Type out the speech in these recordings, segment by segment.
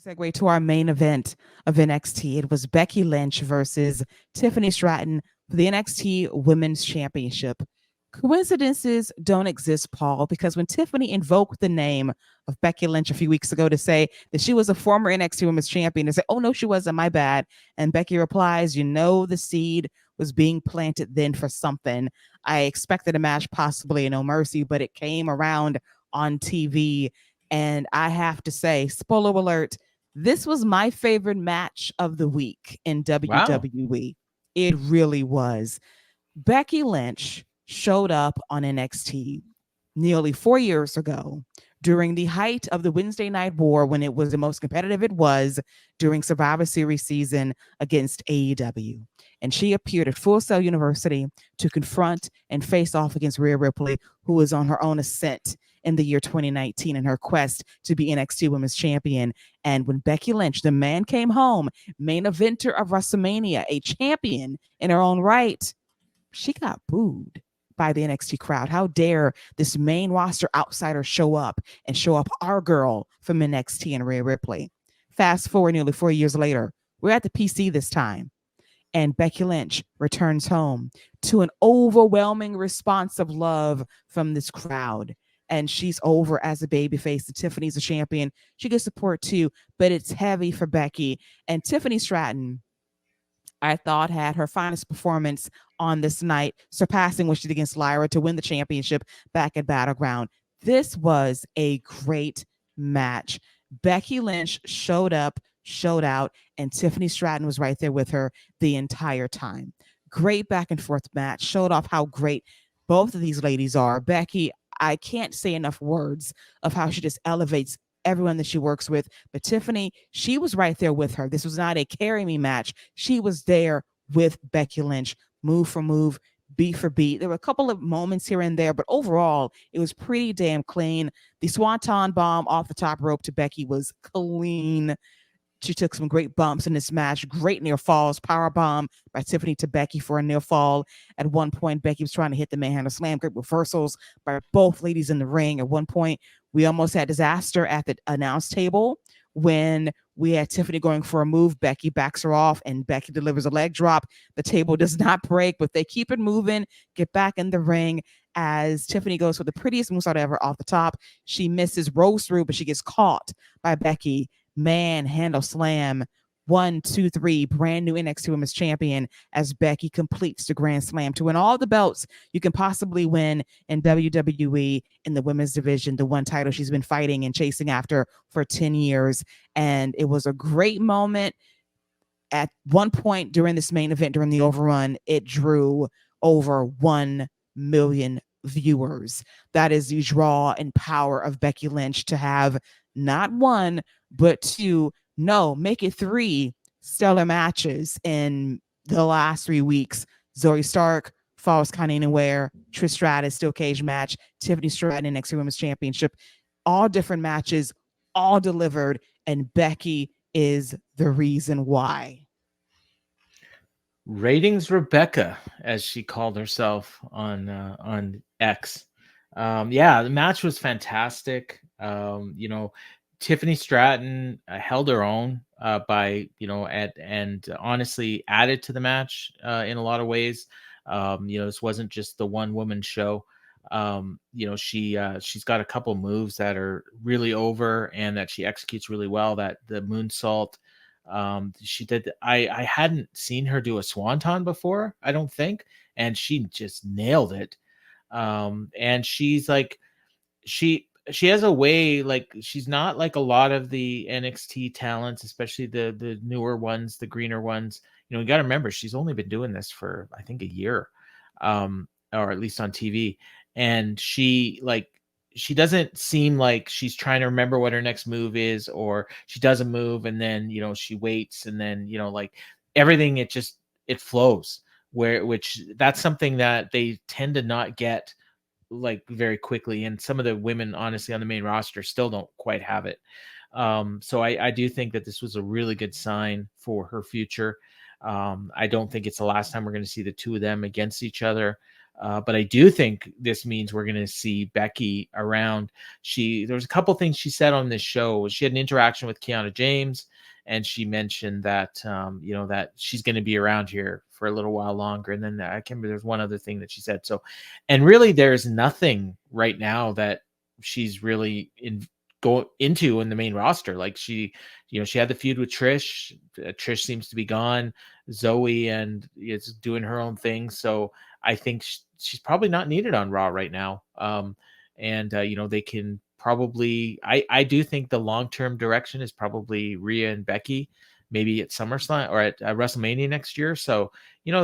Segue to our main event of NXT. It was Becky Lynch versus Tiffany Stratton for the NXT Women's Championship. Coincidences don't exist, Paul, because when Tiffany invoked the name of Becky Lynch a few weeks ago to say that she was a former NXT Women's Champion, and say, "Oh no, she wasn't. My bad." And Becky replies, "You know, the seed was being planted then for something. I expected a match, possibly a No Mercy, but it came around on TV." And I have to say, spoiler alert, this was my favorite match of the week in Wow. WWE. It really was. Becky Lynch showed up on NXT nearly 4 years ago during the height of the Wednesday Night War, when it was the most competitive it was during Survivor Series season against AEW. And she appeared at Full Sail University to confront and face off against Rhea Ripley, who was on her own ascent in the year 2019 in her quest to be NXT Women's Champion. And when Becky Lynch, the man came home, main eventer of WrestleMania, a champion in her own right, she got booed by the NXT crowd. How dare this main roster outsider show up and show up our girl from NXT and Rhea Ripley. Fast forward nearly 4 years later, we're at the PC this time, and Becky Lynch returns home to an overwhelming response of love from this crowd. And she's over as a babyface. And Tiffany's a champion. She gets support too, but it's heavy for Becky. And Tiffany Stratton, I thought, had her finest performance on this night, surpassing what she did against Lyra to win the championship back at Battleground. This was a great match. Becky Lynch showed up, showed out, and Tiffany Stratton was right there with her the entire time. Great back and forth match. Showed off how great both of these ladies are. Becky, I can't say enough words of how she just elevates everyone that she works with. But Tiffany, she was right there with her. This was not a carry me match. She was there with Becky Lynch, move for move, beat for beat. There were a couple of moments here and there, but overall, it was pretty damn clean. The Swanton bomb off the top rope to Becky was clean. She took some great bumps in this match. Great near falls. Power bomb by Tiffany to Becky for a near fall. At one point, Becky was trying to hit the manhandle slam. Great reversals by both ladies in the ring. At one point, we almost had disaster at the announce table when we had Tiffany going for a move. Becky backs her off, and Becky delivers a leg drop. The table does not break, but they keep it moving, get back in the ring as Tiffany goes for the prettiest moonsault ever off the top. She misses, rolls through, but she gets caught by Becky. Manhandle slam. 1, 2, 3, brand new NXT Women's Champion as Becky completes the Grand Slam to win all the belts you can possibly win in WWE in the women's division, the one title she's been fighting and chasing after for 10 years. And it was a great moment. At one point during this main event, during the overrun, it drew over 1 million viewers. That is the draw and power of Becky Lynch to have not one, but two, no, make it three stellar matches in the last 3 weeks. Zoe Stark, Falls Kind of Anywhere, Trish Stratus, Steel Cage match, Tiffany Stratton, NXT Women's Championship, all different matches, all delivered, and Becky is the reason why. Ratings Rebecca, as she called herself on X. Yeah, the match was fantastic. Tiffany Stratton held her own by and honestly added to the match in a lot of ways. This wasn't just the one woman show. She's got a couple moves that are really over and that she executes really well. That the moonsault. She did. I hadn't seen her do a swanton before, I don't think, and she just nailed it. And she's like, she has a way, like, she's not like a lot of the NXT talents, especially the newer ones, the greener ones. You got to remember, she's only been doing this for, I think, a year, or at least on TV. And she doesn't seem like she's trying to remember what her next move is, or she does a move and then, she waits and then, like everything, it flows, which that's something that they tend to not get like very quickly. And some of the women, honestly, on the main roster still don't quite have it. So I do think that this was a really good sign for her future. I don't think it's the last time we're going to see the two of them against each other. But I do think this means we're going to see Becky around. There was a couple things she said on this show. She had an interaction with Kiana James, and she mentioned that that she's going to be around here for a little while longer. And then I can't remember, there's one other thing that she said. So, and really, there's nothing right now that she's really go into in the main roster. Like she had the feud with Trish. Trish seems to be gone. Zoe and is doing her own thing. So I think she's probably not needed on Raw right now. They can probably, I do think the long-term direction is probably Rhea and Becky, maybe at SummerSlam or at WrestleMania next year. So,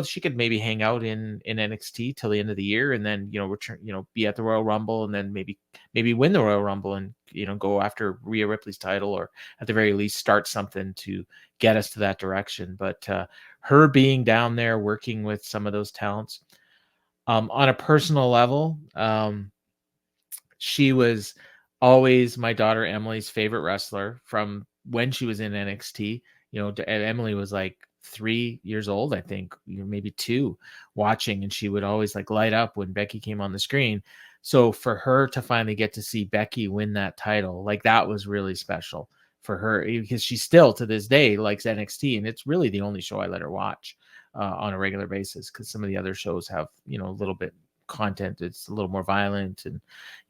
she could maybe hang out in NXT till the end of the year, and then, return, be at the Royal Rumble, and then maybe win the Royal Rumble and, go after Rhea Ripley's title, or at the very least start something to get us to that direction. But her being down there working with some of those talents, on a personal level, she was always my daughter Emily's favorite wrestler from when she was in NXT. Emily was like 3 years old, I think, maybe 2, watching, and she would always like light up when Becky came on the screen. So for her to finally get to see Becky win that title, like that was really special for her, because she still to this day likes NXT, and it's really the only show I let her watch on a regular basis, because some of the other shows have a little bit content, it's a little more violent and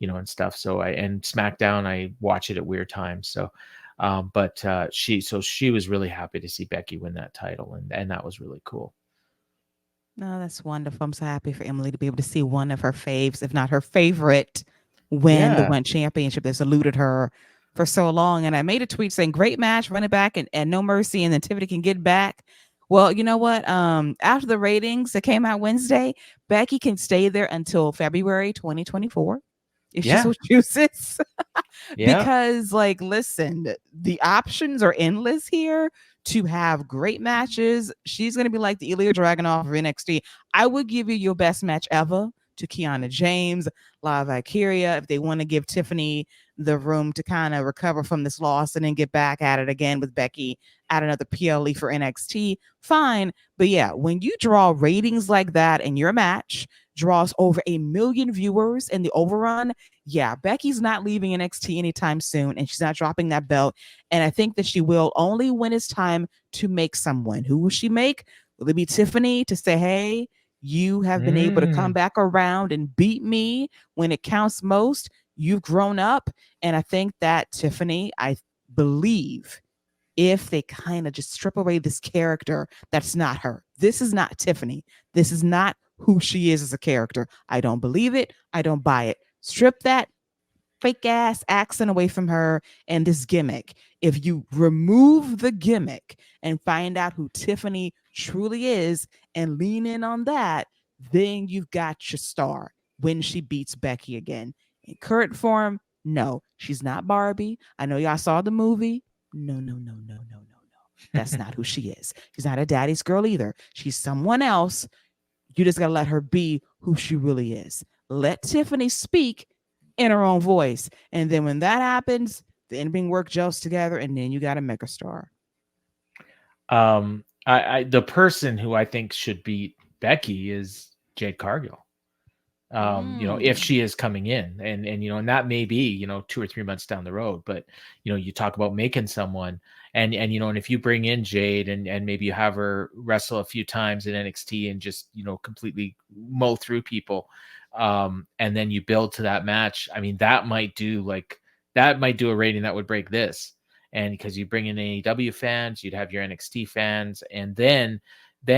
and stuff. So and SmackDown, I watch it at weird times. So she was really happy to see Becky win that title, and that was really cool. No, that's wonderful. I'm so happy for Emily to be able to see one of her faves, if not her favorite, win the Yeah. one championship that's eluded her for so long. And I made a tweet saying, "Great match, run it back and no mercy, and then Tiffany can get back." Well, you know what? After the ratings that came out Wednesday, Becky can stay there until February 2024 if she Yeah. so chooses. Yeah. Because, like, listen, the options are endless here to have great matches. She's going to be like the Ilya Dragunov of NXT. I would give you your best match ever to Kiana James, La Valkyria, if they want to give Tiffany the room to kind of recover from this loss and then get back at it again with Becky at another PLE for NXT. Fine. But yeah, when you draw ratings like that and your match draws over 1 million viewers in the overrun, yeah, Becky's not leaving NXT anytime soon, and she's not dropping that belt. And I think that she will only when it's time to make someone. Who will she make? Will it be Tiffany to say, hey, you have been able to come back around and beat me when it counts most? You've grown up. And I think that Tiffany, I believe, if they kind of just strip away this character that's not her. This is not Tiffany. This is not who she is as a character. I don't believe it. I don't buy it. Strip that fake ass accent away from her and this gimmick. If you remove the gimmick and find out who Tiffany truly is and lean in on that, then you've got your star when she beats Becky again. In current form, no, she's not Barbie. I know y'all saw the movie. No, no, no, no, no, no, no. That's not who she is. She's not a daddy's girl either. She's someone else. You just got to let her be who she really is. Let Tiffany speak in her own voice. And then when that happens, the in-ring work gels together, and then you got a megastar. The person who I think should beat Becky is Jade Cargill. If she is coming in, and that may be 2 or 3 months down the road, but you talk about making someone, and if you bring in Jade and maybe you have her wrestle a few times in NXT and just completely mow through people, and then you build to that match. I mean, that might do a rating that would break this, and because you bring in AEW fans, you'd have your NXT fans, and then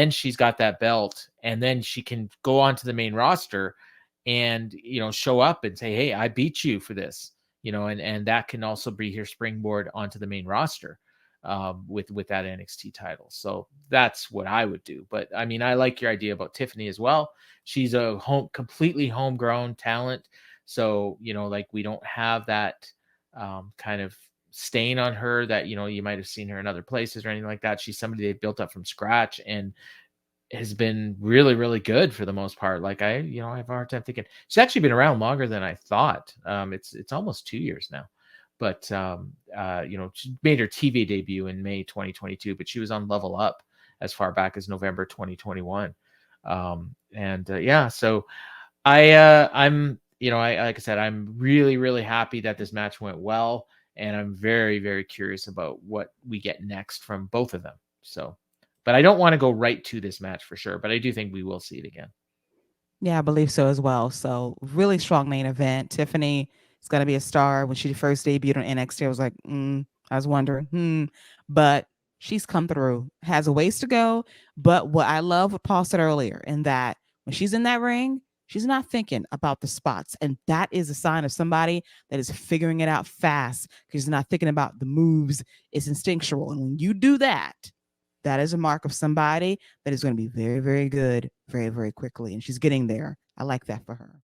she's got that belt, and then she can go on to the main roster and show up and say, hey, I beat you for this, and that can also be her springboard onto the main roster with that NXT title. So that's what I would do. But I mean, I like your idea about Tiffany as well. She's a completely homegrown talent, so like we don't have that kind of stain on her that you might have seen her in other places or anything like that. She's somebody they've built up from scratch and has been really, really good for the most part. Like I have a hard time thinking she's actually been around longer than I thought. It's almost 2 years now, but she made her TV debut in May 2022, but she was on Level Up as far back as November 2021. So I'm, I like I said, I'm really, really happy that this match went well, and I'm very, very curious about what we get next from both of them. So, but I don't want to go right to this match for sure, but I do think we will see it again. Yeah, I believe so as well. So really strong main event. Tiffany is going to be a star. When she first debuted on NXT, I was like, I was wondering, but she's come through. Has a ways to go, but what I love what Paul said earlier, in that when she's in that ring, she's not thinking about the spots, and that is a sign of somebody that is figuring it out fast. Because she's not thinking about the moves; it's instinctual, and when you do that, that is a mark of somebody that is going to be very, very good very, very quickly. And she's getting there. I like that for her.